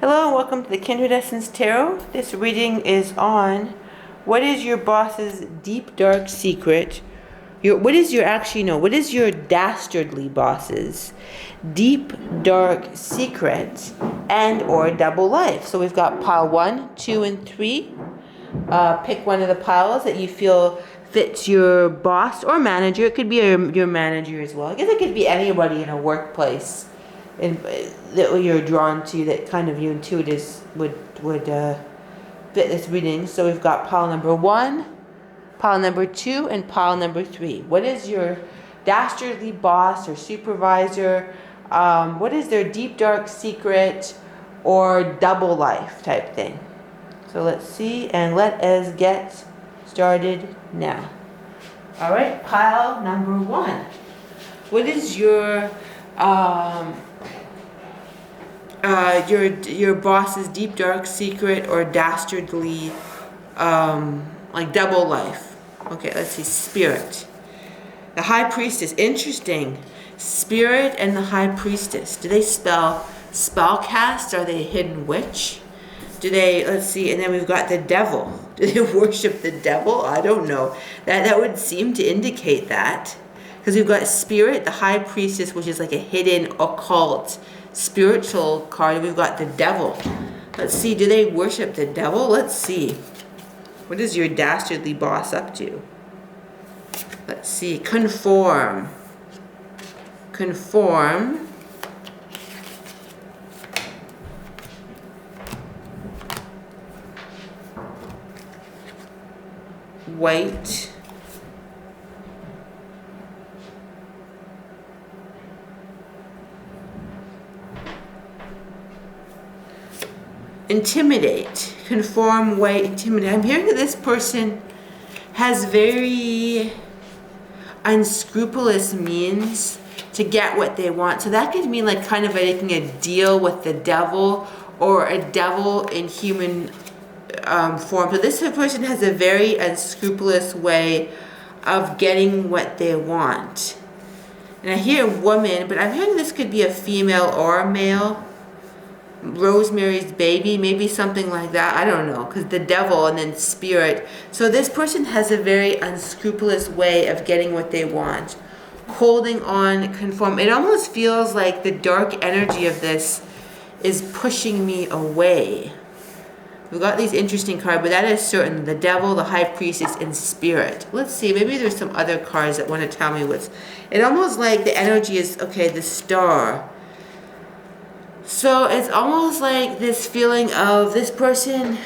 Hello and welcome to the Kindred Essence Tarot. This reading is on what is your boss's deep dark secret? What is your dastardly boss's deep dark secret and or double life? So we've got pile 1, 2, and 3. Pick one of the piles that you feel fits your boss or manager. It could be your manager as well. I guess it could be anybody in a workplace that you're drawn to, that kind of you intuitive would fit this reading. So we've got pile number 1, pile number 2, and pile number 3. What is your dastardly boss or supervisor? What is their deep dark secret or double life type thing? So let's see, and let us get started now. All right, pile number 1. What is your boss's deep dark secret or dastardly like double life? Okay, let's see. Spirit, the High Priestess. Interesting. Spirit and the High Priestess. Do they spellcast? Are they a hidden witch? Do they, let's see, and then we've got the devil. Do they worship the devil? I don't know. That would seem to indicate that. Because we've got Spirit, the High Priestess, which is like a hidden, occult, spiritual card. We've got the devil. Let's see, do they worship the devil? Let's see. What is your dastardly boss up to? Let's see. Conform. Conform. Wait. Intimidate. Conform, wait, intimidate. I'm hearing that this person has very unscrupulous means to get what they want. So that could mean like kind of making a deal with the devil, or a devil in human form. So this person has a very unscrupulous way of getting what they want. And I hear woman, but I'm hearing this could be a female or a male. Rosemary's Baby, maybe something like that. I don't know, because the devil and then spirit. So this person has a very unscrupulous way of getting what they want. Holding on, conform. It almost feels like the dark energy of this is pushing me away. We've got these interesting cards, but that is certain. The devil, the High Priestess, and Spirit. Let's see, maybe there's some other cards that want to tell me what's... It almost like the energy is, okay, the Star. So it's almost like this feeling of this person,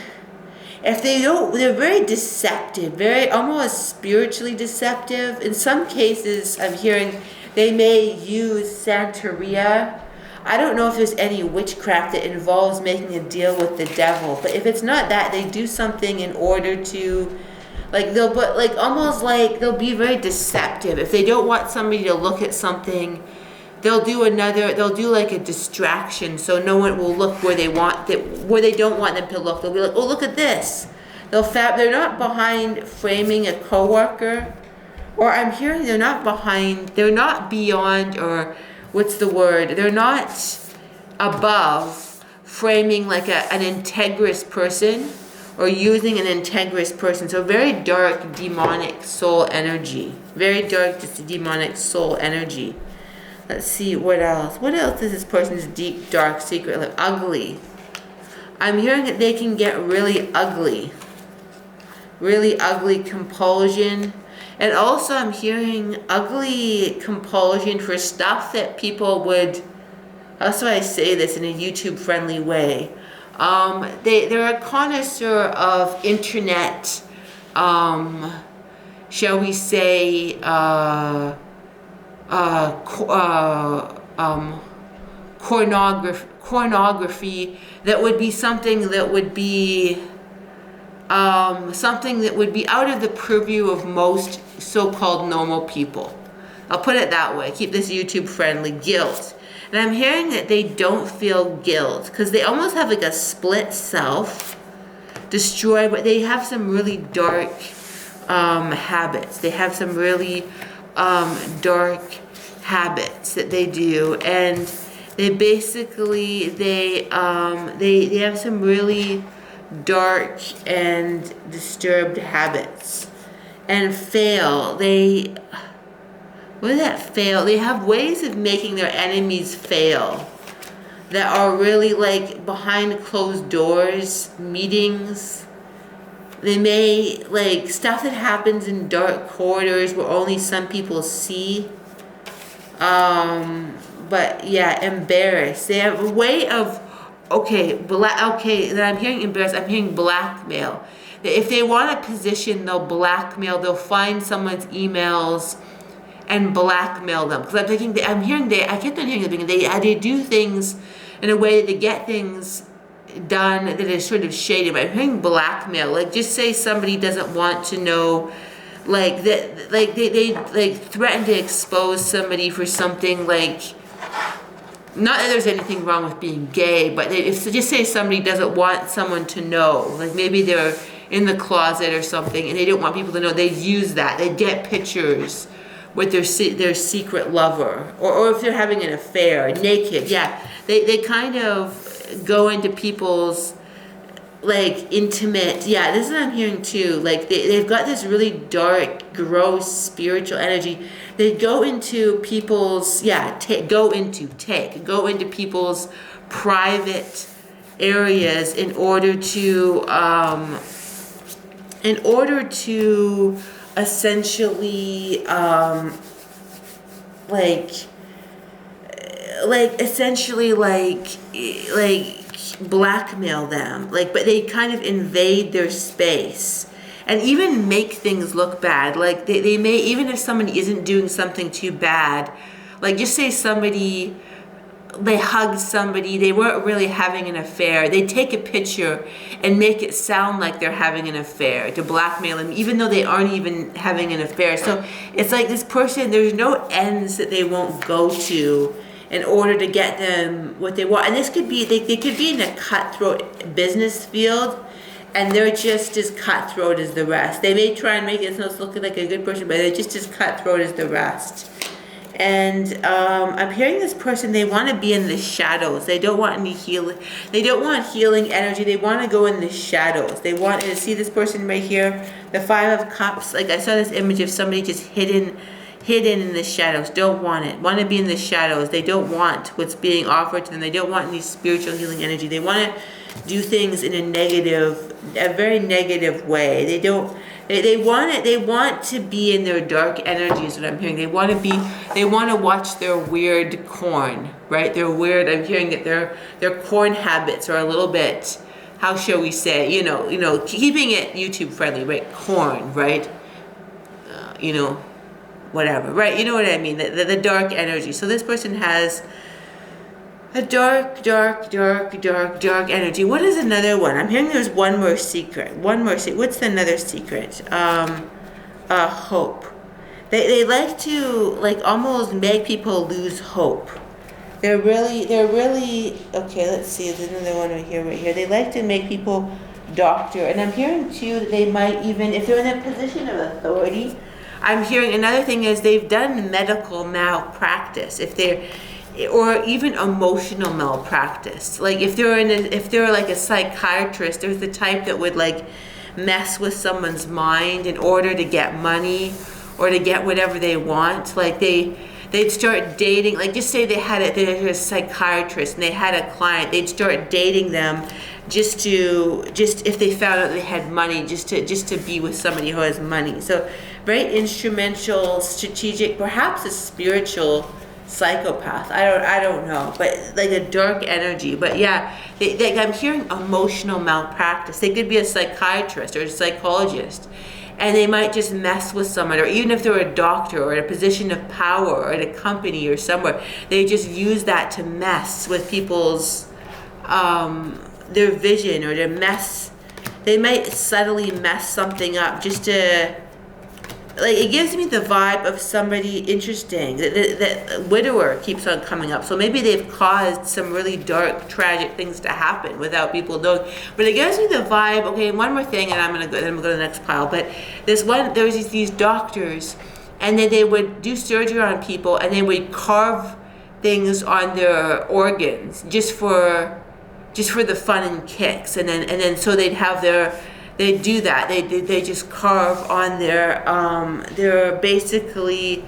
if they don't, they're very deceptive, very almost spiritually deceptive. In some cases, I'm hearing they may use Santeria. I don't know if there's any witchcraft that involves making a deal with the devil, but if it's not that, they do something in order to, like almost like they'll be very deceptive. If they don't want somebody to look at something, they'll do like a distraction, so no one will look where they don't want them to look. They'll be like, oh, look at this. They're not behind framing a coworker, or I'm hearing they're not beyond, or what's the word? They're not above framing like an integrous person, or using an integrous person. So very dark demonic soul energy. Very dark demonic soul energy. Let's see, what else? What else is this person's deep, dark secret? Like ugly. I'm hearing that they can get really ugly. Really ugly compulsion. And also I'm hearing ugly compulsion for stuff that people would... How do I say this in a YouTube-friendly way? They're a connoisseur of internet, shall we say... pornography that would be something that would be out of the purview of most so-called normal people. I'll put it that way. Keep this YouTube friendly. Guilt. And I'm hearing that they don't feel guilt because they almost have like a split self, destroyed, but they have some really dark habits. They have some really dark habits that they do, and They basically they have some really dark and disturbed habits and fail. What is that fail? They have ways of making their enemies fail that are really like behind closed doors meetings. They may like stuff that happens in dark corridors where only some people see. But yeah, embarrassed. They have a way of, then I'm hearing embarrassed, I'm hearing blackmail. If they want a position, they'll blackmail, they'll find someone's emails and blackmail them. Because I kept on hearing the beginning, they do things in a way that they get things done that is sort of shady. But I'm hearing blackmail. Like, just say somebody doesn't want to know, like that, like they like threaten to expose somebody for something, like, not that there's anything wrong with being gay, but if just say somebody doesn't want someone to know, like maybe they're in the closet or something and they don't want people to know, they'd use that. They'd get pictures with their secret lover, or if they're having an affair, naked. Yeah, they kind of go into people's like intimate, yeah, this is what I'm hearing too. Like they've got this really dark, gross spiritual energy. They go into people's, go into people's private areas in order to essentially blackmail them, like, but they kind of invade their space and even make things look bad. Like they may, even if somebody isn't doing something too bad, like just say they hugged somebody, they weren't really having an affair, they take a picture and make it sound like they're having an affair to blackmail them, even though they aren't even having an affair. So it's like this person, there's no ends that they won't go to in order to get them what they want. And this could be, they could be in a cutthroat business field and they're just as cutthroat as the rest. They may try and make it look like a good person, but they're just as cutthroat as the rest. And I'm hearing this person, they want to be in the shadows. They don't want any healing. They don't want healing energy. They want to go in the shadows. They want to see this person right here, the Five of Cups. Like I saw this image of somebody just hidden in the shadows. Don't want it. Want to be in the shadows. They don't want what's being offered to them. They don't want any spiritual healing energy. They want to do things in a very negative way. They don't. They want to be in their dark energies. What I'm hearing, they want to watch their weird corn, right? Their weird. I'm hearing that their corn habits are a little bit, how shall we say, keeping it YouTube friendly, right? Corn, right? Whatever, right? You know what I mean? The dark energy. So this person has a dark energy. What is another one? I'm hearing there's one more secret. What's another secret? Hope. They like to almost make people lose hope. They're really okay. Let's see. There's another one right here. They like to make people doctor. And I'm hearing too that they might even, if they're in a position of authority, I'm hearing another thing is they've done medical malpractice. Or even emotional malpractice. Like if they're like a psychiatrist, there's the type that would like mess with someone's mind in order to get money or to get whatever they want. Like they'd start dating, like just say they're a psychiatrist and they had a client, they'd start dating them just if they found out they had money, just to be with somebody who has money. So very instrumental, strategic, perhaps a spiritual psychopath. I don't know, but like a dark energy. But yeah, I'm hearing emotional malpractice. They could be a psychiatrist or a psychologist, and they might just mess with someone, or even if they're a doctor or in a position of power or at a company or somewhere, they just use that to mess with people's their vision, or to mess. They might subtly mess something up just to. Like, it gives me the vibe of somebody interesting. That widower keeps on coming up. So maybe they've caused some really dark, tragic things to happen without people knowing. But it gives me the vibe. Okay, one more thing, and I'm gonna go to the next pile. But there was these doctors, and then they would do surgery on people, and they would carve things on their organs just for the fun and kicks, and then so they'd have they do that. They just carve on their basically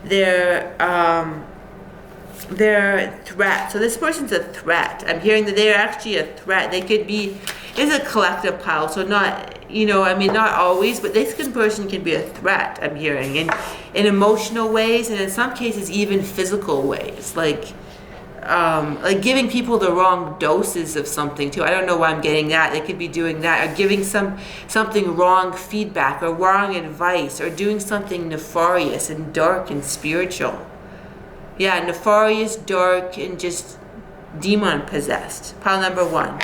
their threat. So this person's a threat. I'm hearing that they're actually a threat. They could be, it's a collective pile, so not, I mean, not always, but this person can be a threat, I'm hearing, in emotional ways, and in some cases even physical ways, like giving people the wrong doses of something too. I don't know why I'm getting that. They could be doing that, or giving something wrong feedback, or wrong advice, or doing something nefarious and dark and spiritual. Yeah, nefarious, dark, and just demon possessed. Pile number 1.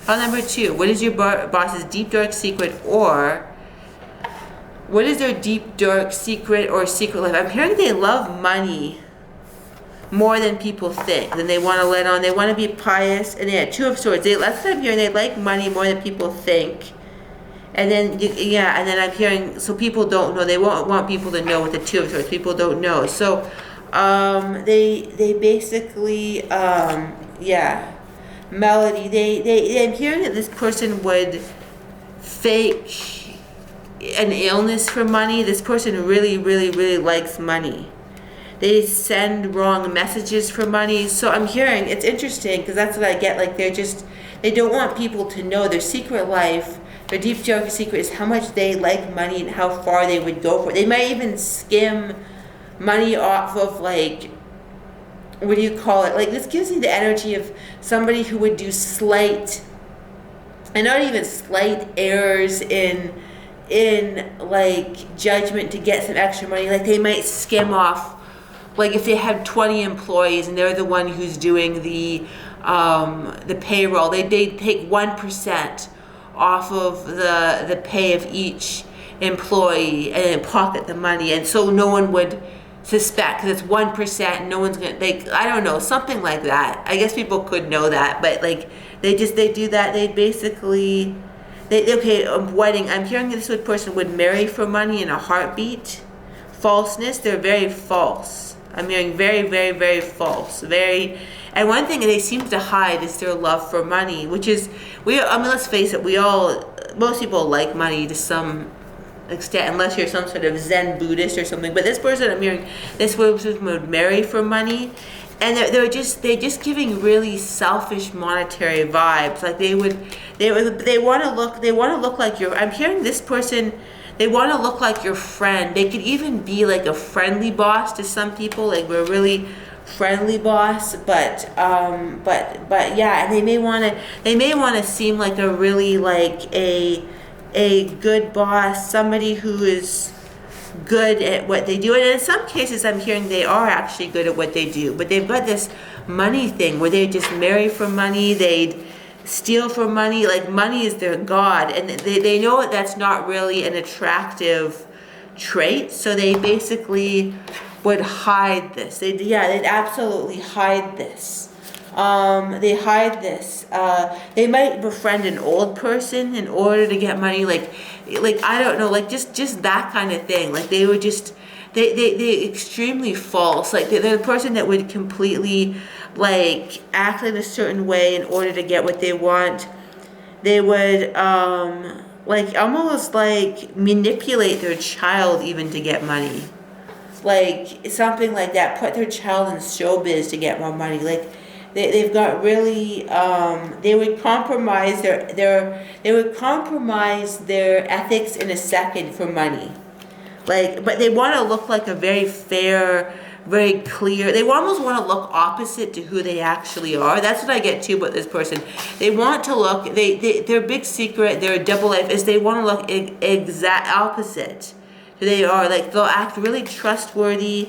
Pile number 2. What is your boss's deep dark secret, or what is their deep dark secret or secret life? I'm hearing they love money more than people think, and they want to let on. They want to be pious, and they had 2 of Swords. That's what I'm hearing. They like money more than people think. And then, and then I'm hearing, so people don't know. They won't want people to know with the 2 of Swords. People don't know. So, they basically, melody. I'm hearing that this person would fake an illness for money. This person really, really, really likes money. They send wrong messages for money. So I'm hearing, it's interesting, because that's what I get, like they don't want people to know their secret life. Their deep dark secret is how much they like money and how far they would go for it. They might even skim money off of, like, what do you call it? Like, this gives me the energy of somebody who would do slight, and not even slight errors in like judgment to get some extra money. Like, they might skim off, like if they have 20 employees and they're the one who's doing the payroll, they take 1% off of the pay of each employee and pocket the money, and so no one would suspect, because it's 1% and no one's gonna, like, I don't know, something like that. I guess people could know that, but like they do that. They basically wedding. I'm hearing this person would marry for money in a heartbeat. Falseness, they're very false. I'm hearing very, very, very false. And one thing they seem to hide is their love for money, which is, let's face it, most people like money to some extent, unless you're some sort of Zen Buddhist or something. But this person, I'm hearing, this person would marry for money, and they're just giving really selfish monetary vibes. Like they want to look like your. I'm hearing this person. They want to look like your friend. They could even be like a friendly boss to some people. Like, we're really friendly boss, but yeah, and they may want to seem like a really, like a good boss, somebody who is good at what they do. And in some cases, I'm hearing they are actually good at what they do, but they've got this money thing where they just marry for money. They'd steal for money. Like, money is their god, and they know that's not really an attractive trait, so they basically would hide this. They'd absolutely hide this. They hide this. They might befriend an old person in order to get money. Like I don't know, like just that kind of thing. Like, they would just they extremely false. Like, they're the person that would completely, like, act in a certain way in order to get what they want. They would like almost like manipulate their child even to get money. Like, something like that. Put their child in showbiz to get more money. Like, they've got really they would compromise their ethics in a second for money. Like, but they want to look like a very fair, very clear. They almost want to look opposite to who they actually are. That's what I get too about this person. They want to look. Their big secret, their double life, is they want to look exact opposite who they are. Like, they'll act really trustworthy,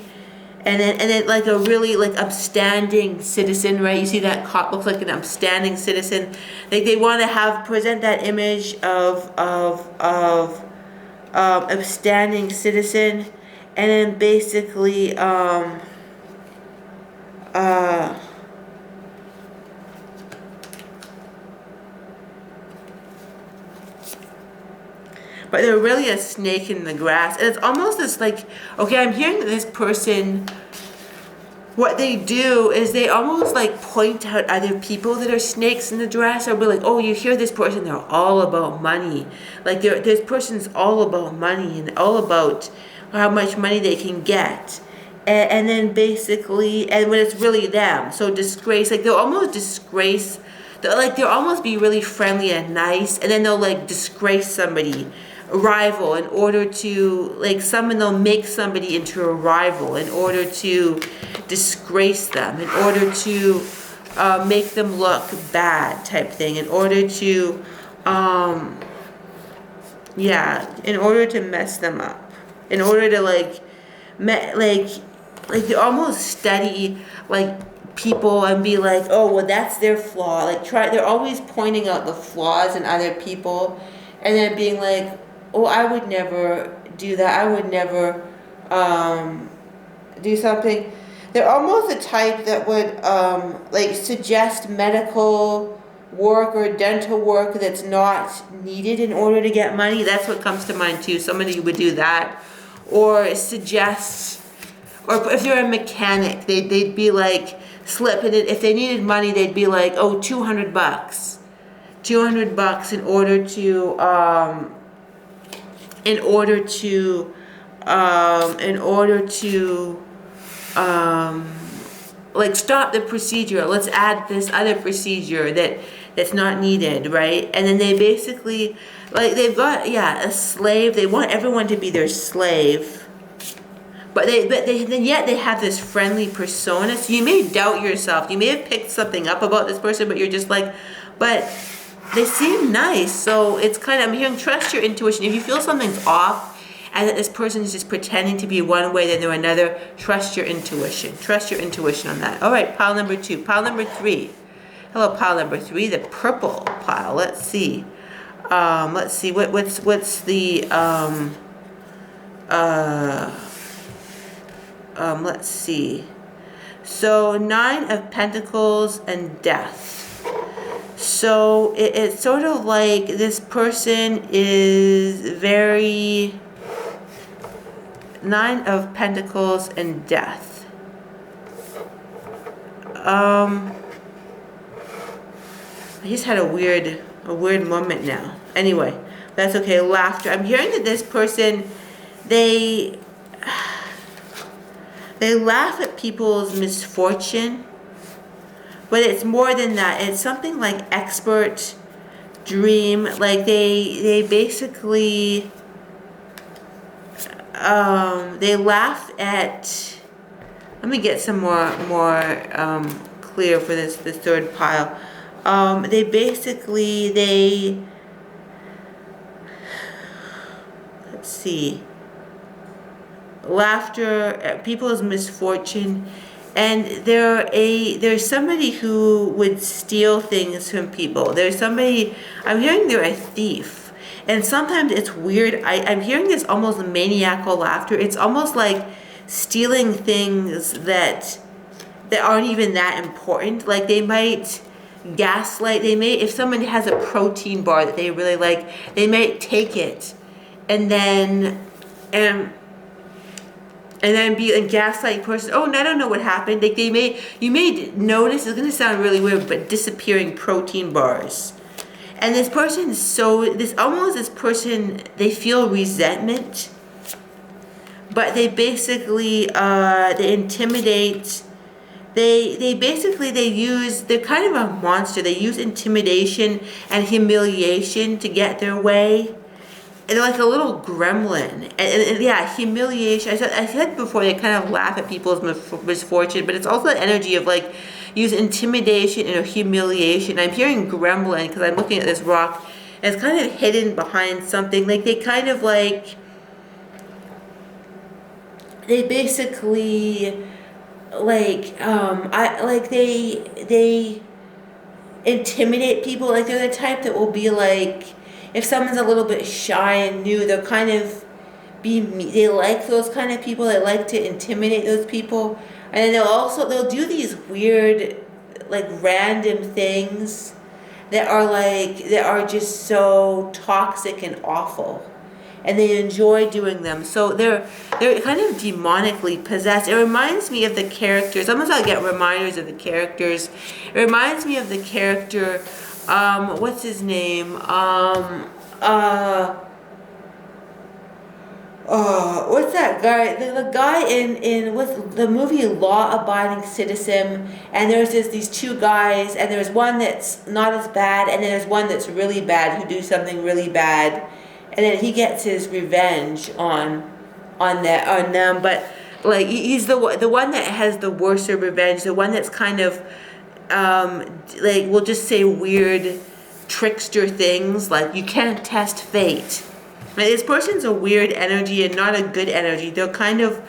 and then like a really, like, upstanding citizen, right? You see that cop looks like an upstanding citizen. Like, they want to present that image of upstanding citizen, and then basically but they're really a snake in the grass. And it's almost this, like, okay, I'm hearing that this person what they do is they almost like point out other people that are snakes in the dress, or be like, oh, you hear this person, they're all about money. Like this person's all about money and all about how much money they can get. And then basically, and when it's really them, so disgrace, like they'll almost disgrace, they'll almost be really friendly and nice, and then they'll like disgrace somebody, a rival, in order to, like someone, they'll make somebody into a rival in order to disgrace them, in order to make them look bad type thing, in order to, in order to mess them up, in order to like they almost study like people and be like, oh well, that's their flaw. Like they're always pointing out the flaws in other people, and then being like, oh, I would never do that. I would never do something. They're almost the type that would like suggest medical work or dental work that's not needed in order to get money. That's what comes to mind too. Somebody would do that, or suggest. Or if you're a mechanic, they'd be like slipping it. If they needed money, they'd be like, oh, $200. $200 in order to like stop the procedure. Let's add this other procedure that's not needed, right? And then they basically, like they've got, a slave. They want everyone to be their slave. But yet they have this friendly persona. So you may doubt yourself. You may have picked something up about this person, but you're just like, but they seem nice. So it's kind of, I'm hearing trust your intuition. If you feel something's off and that this person is just pretending to be one way, then they're another, trust your intuition. Trust your intuition on that. All right, pile number 2. Pile number 3. Hello, pile number 3, the purple pile. Let's see. What's the let's see. So 9 of Pentacles and Death. So it's sort of like this person is very 9 of Pentacles and Death. I just had a weird moment now. Anyway, that's okay. Laughter. I'm hearing that this person, they laugh at people's misfortune, but it's more than that. It's something like expert dream. Like they basically they laugh at. Let me get some more clear for this third pile. Let's see. Laughter at people's misfortune, and there's somebody who would steal things from people. There's somebody, I'm hearing they're a thief, and sometimes it's weird. I'm hearing this almost maniacal laughter. It's almost like stealing things that aren't even that important. Like they might gaslight. If someone has a protein bar that they really like, they might take it and then be a gaslight person. Oh, and I don't know what happened. Like you may notice, it's gonna sound really weird, but disappearing protein bars. And this person this person, they feel resentment, but they basically, they intimidate. They're kind of a monster. They use intimidation and humiliation to get their way. And they're like a little gremlin. And humiliation. I said before, they kind of laugh at people's misfortune, but it's also the energy of like use intimidation and humiliation. I'm hearing gremlin because I'm looking at this rock, and it's kind of hidden behind something. Like they kind of like, they basically like they intimidate people. Like they're the type that will be like, if someone's a little bit shy and new, they'll kind of they like those kind of people. They like to intimidate those people. And then they'll do these weird, like random things that are just so toxic and awful. and they enjoy doing them. So they're kind of demonically possessed. It reminds me of the characters. Sometimes I get reminders of the characters. It reminds me of the character, what's his name? What's that guy? The guy in what's the movie Law Abiding Citizen, and there's these two guys, and there's one that's not as bad, and then there's one that's really bad who do something really bad, and then he gets his revenge on them. But like he's the one that has the worst of revenge, the one that's kind of like we'll just say weird trickster things, like you can't test fate. Right, this person's a weird energy and not a good energy. They're kind of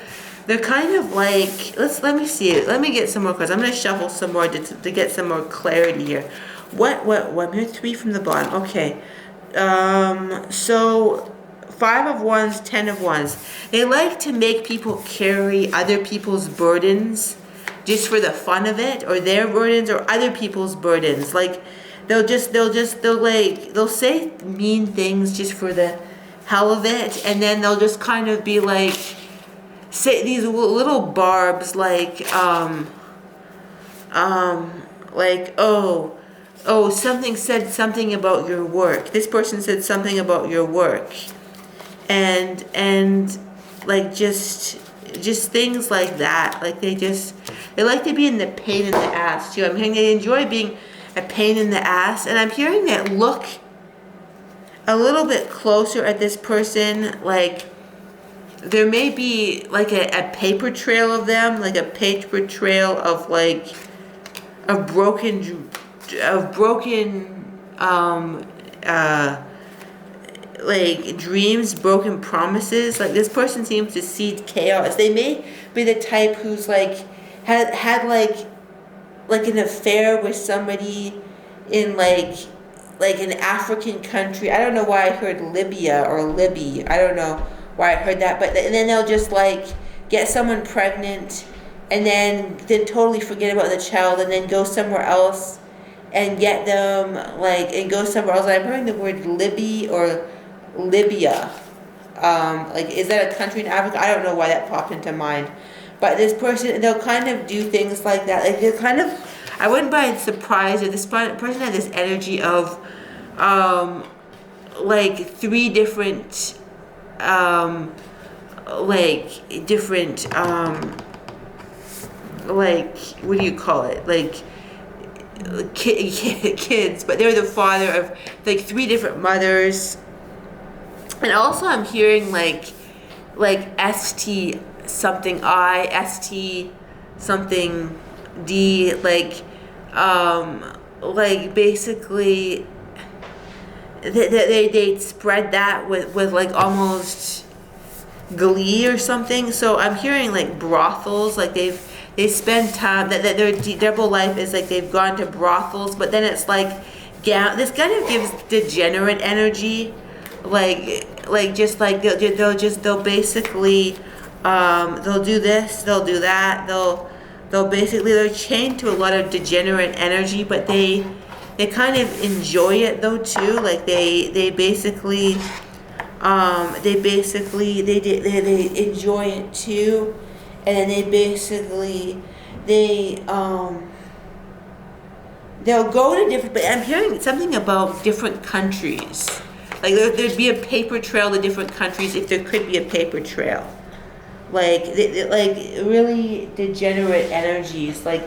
like, let me see it. Let me get some more cards. I'm gonna shuffle some more to get some more clarity here. What? Here's 3 from the bottom. Okay. So 5 of Wands, 10 of Wands. They like to make people carry other people's burdens just for the fun of it, or their burdens or other people's burdens. Like they'll say mean things just for the hell of it, and then they'll just kind of be like, say these little barbs like something said something about your work. This person said something about your work, and like just things like that. Like they like to be in the pain in the ass too. I'm hearing they enjoy being a pain in the ass, and I'm hearing that look a little bit closer at this person. Like there may be like a paper trail of them, like a paper trail of like broken like dreams, broken promises. Like this person seems to seed chaos. They may be the type who's like had like an affair with somebody in like an African country. I don't know why I heard Libya or Libby. I don't know why I heard that. But and then they'll just like get someone pregnant, and then totally forget about the child, and then go somewhere else and get them and go somewhere else. I'm hearing the word Libby or Libya. Like is that a country in Africa? I don't know why that popped into mind. But this person, they'll kind of do things like that. Like they're kind of, I wouldn't be surprised if this person had this energy of like 3 different what do you call it, like kids, but they're the father of like 3 different mothers. And also I'm hearing like ST something I, ST something D, like basically they spread that with like almost glee or something. So I'm hearing like brothels, like they spend time that their double life is like they've gone to brothels, but then it's like this kind of gives degenerate energy, like just like they'll basically they'll do this, they'll do that, they're chained to a lot of degenerate energy, but they kind of enjoy it though too. Like they basically enjoy it too, and then they'll go to different. But I'm hearing something about different countries. Like there'd be a paper trail to different countries if there could be a paper trail. Like really degenerate energies, like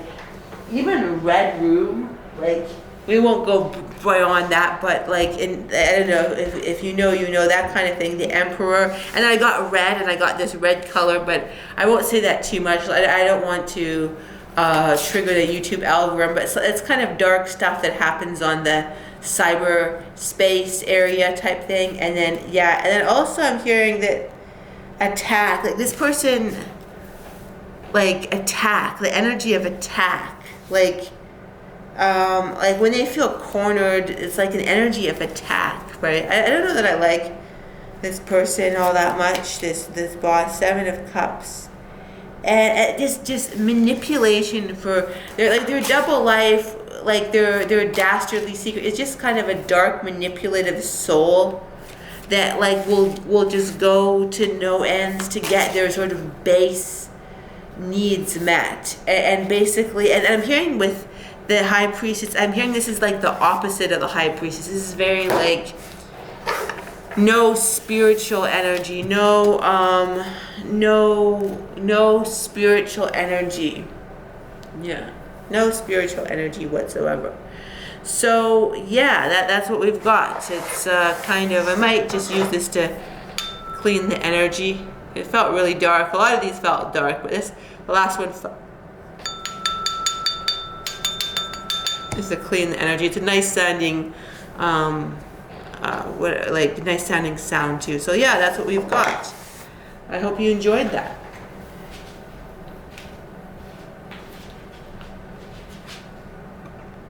even Red Room. Like we won't go beyond that, but like I don't know if you know that kind of thing. The Emperor, and I got red, and I got this red color, but I won't say that too much. I don't want to trigger the YouTube algorithm, but it's kind of dark stuff that happens on the cyber space area type thing. And then also I'm hearing that attack, like this person attack, the energy of attack, like when they feel cornered, it's like an energy of attack, right? I don't know that I like this person all that much, this boss. 7 of Cups, and just manipulation for their double life, like their dastardly secret. It's just kind of a dark manipulative soul that like will just go to no ends to get their sort of base needs met. And basically, and I'm hearing with the high priestess, I'm hearing this is like the opposite of the high priestess. This is very like no spiritual energy, no spiritual energy. Yeah, no spiritual energy whatsoever. So yeah, that's what we've got. It's kind of, I might just use this to clean the energy. It felt really dark. A lot of these felt dark, but the last one just to clean the energy. It's a nice sounding, nice sounding sound too. So yeah, that's what we've got. I hope you enjoyed that.